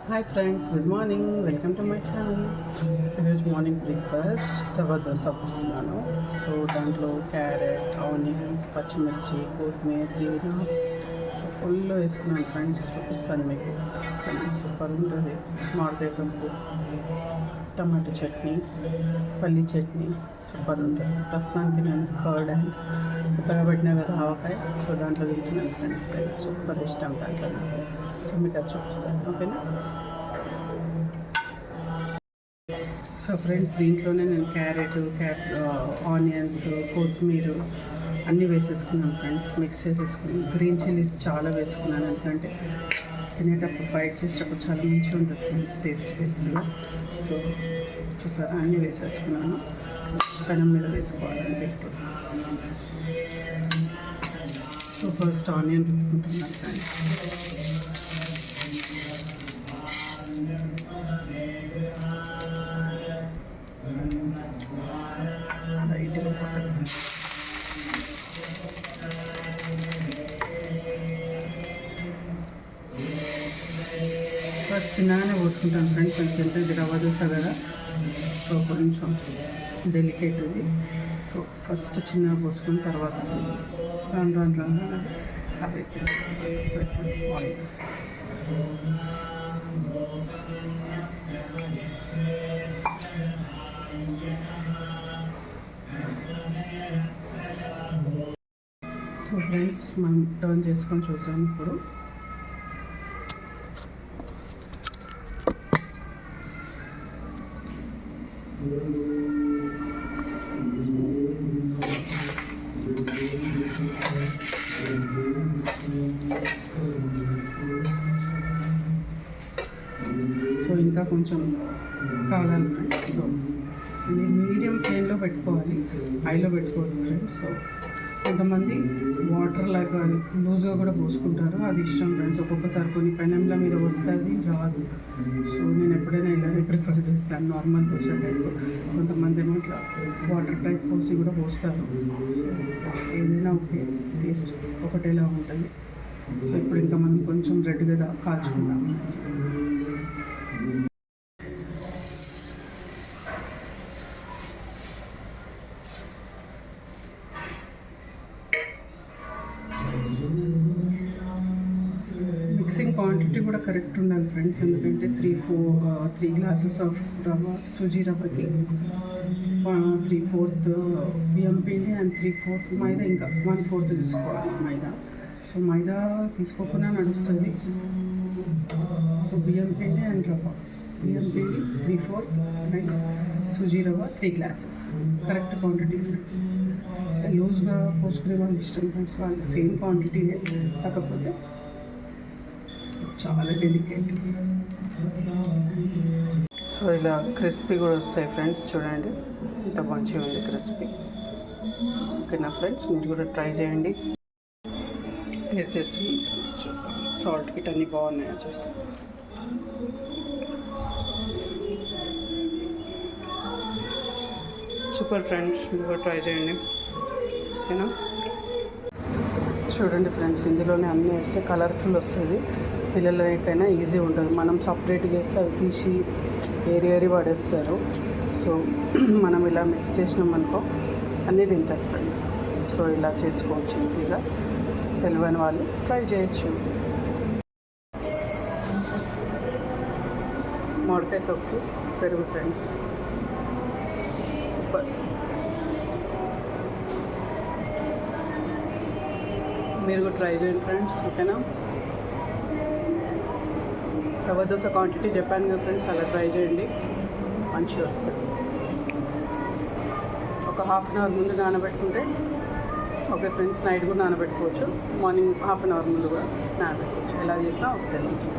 Hi friends, good morning. Welcome to my channel. ఈరోజు morning breakfast rava dosa పోస్తున్నాను. So దాంట్లో carrot, onions, పచ్చిమిర్చి, కొత్తిమీర, జీరా సో ఫుల్ వేసుకున్నాను ఫ్రెండ్స్. చూపిస్తాను మీకు. సూపర్ ఉంటుంది. మామిడికాయ తొక్కు, టమాటో చట్నీ, పల్లి చట్నీ సూపర్ ఉంటుంది. ప్రస్తుతానికి నేను కర్డ్ అండ్ కొత్తగా పెట్టిన కదా ఆవకాయ, సో దాంట్లో తింటున్నాను ఫ్రెండ్స్. సూపర్ ఇష్టం దాంట్లో నాకు. సో మీకు అది చూపిస్తాను, ఓకేనా. సో ఫ్రెండ్స్, దీంట్లోనే నేను క్యారెట్, ఆనియన్స్, కొత్తిమీర అన్నీ వేసేసుకున్నాను ఫ్రెండ్స్. మిక్స్ చేసేసుకున్నాను. గ్రీన్ చిల్లీస్ చాలా వేసుకున్నాను, ఎందుకంటే తినేటప్పుడు బైట్ చేసేటప్పుడు చాలా మంచిగా ఉంటుంది ఫ్రెండ్స్, టేస్టీగా. సో చూసారా, అన్నీ వేసేసుకున్నాను. పెనం మీద వేసుకోవాలండి ఇప్పుడు. సో ఫస్ట్ ఆనియన్ రుద్దుకుంటున్నాను ఫ్రెండ్స్. లైట్గా పక్కన ఫస్ట్ చిన్నగానే పోసుకుంటాను ఫ్రెండ్స్, ఎందుకంటే ఇది రవ్వ దోశ కదా, సో కొంచెం డెలికేట్ ఇది. సో ఫస్ట్ చిన్నగా పోసుకుని తర్వాత రాను అవి. సో ఆయిల్ సో ఫ్రెండ్స్, మనం టర్న్ చేసుకొని చూద్దాం ఇప్పుడు. సో ఇంకా కొంచెం కావాలి ఫ్రెండ్స్. సో ఇది మీడియం ఫ్లేమ్లో పెట్టుకోవాలి, హైలో పెట్టుకోవాలి ఫ్రెండ్స్. సో కొంతమంది వాటర్ లాగా లూజ్గా కూడా పోసుకుంటారు, అది ఇష్టం ఫ్రెండ్స్. ఒక్కొక్కసారి కొన్ని పెనంల మీద వస్తుంది, రాదు. సో నేను ఎప్పుడైనా ఇలానే ప్రిఫర్ చేస్తాను, నార్మల్ దోశ టైప్. కొంతమంది ఏమో ఇట్లా వాటర్ టైప్ పోసి కూడా పోస్తారు. సో ఏదైనా ఓకే, టేస్ట్ ఒకటేలా ఉంటుంది. సో ఇప్పుడు ఇంకా మనం కొంచెం రెడ్గా కాల్చుకుందాం ఫ్రెండ్స్. మిక్సింగ్ క్వాంటిటీ కూడా కరెక్ట్ ఉండాలి ఫ్రెండ్స్, ఎందుకంటే 3 గ్లాసెస్ ఆఫ్ రవ్వ, సూజీ రవ్వకి 3/4 బియ్యం పిండి అండ్ 3/4 మైదా, ఇంకా 1/4 తీసుకోవాలి మైదా. సో మైదా తీసుకోకుండా నడుస్తుంది. సో బియ్యం పిండి అండ్ రవ్వ, బియ్యం పిండి 3/4 అండ్ సూజీ రవ్వ 3 గ్లాసెస్ కరెక్ట్ క్వాంటిటీ ఫ్రెండ్స్. లూజ్గా పోసుకునే వాళ్ళు ఇష్టం ఫ్రెండ్స్, వాళ్ళు సేమ్ క్వాంటిటీ, కాకపోతే చాలా డెలికేట్. సో ఇలా క్రిస్పీ కూడా వస్తాయి ఫ్రెండ్స్, చూడండి ఇంత మంచిగా ఉంది క్రిస్పీ. ఓకేనా ఫ్రెండ్స్, మీరు కూడా ట్రై చేయండి. టేస్ట్ చేసి చూద్దాం, సాల్ట్ కిట్ అన్నీ బాగున్నాయో చూస్తాం. సూపర్ ఫ్రెండ్స్, మీరు కూడా ట్రై చేయండి, ఓకేనా. చూడండి ఫ్రెండ్స్, ఇందులోనే అన్నీ వేస్తే కలర్ఫుల్ వస్తుంది, పిల్లలకైనా ఈజీ ఉంటుంది. మనం సపరేట్గా వేస్తే అవి తీసి ఏరి పడేస్తారు. సో మనం ఇలా మిక్స్ చేసినాం అనుకో అన్నీ తింటారు ఫ్రెండ్స్. సో ఇలా చేసుకోవచ్చు ఈజీగా, తెలియని వాళ్ళు ట్రై చేయొచ్చు. మామిడికాయ తొక్కు, పెరుగు ఫ్రెండ్స్, సూపర్. మీరు కూడా ట్రై చేయండి ఫ్రెండ్స్, ఓకేనా. రవ్వ దోశ క్వాంటిటీ చెప్పాను కదా ఫ్రెండ్స్, అలా ట్రై చేయండి, మంచిగా వస్తుంది. ఒక హాఫ్ అన్ అవర్ ముందు నానబెట్టుకుంటే ఓకే ఫ్రెండ్స్. నైట్ కూడా నానబెట్టుకోవచ్చు, మార్నింగ్ హాఫ్ అన్ అవర్ ముందు కూడా నానబెట్టుకోవచ్చు. ఎలా చేసినా వస్తుంది మంచిగా.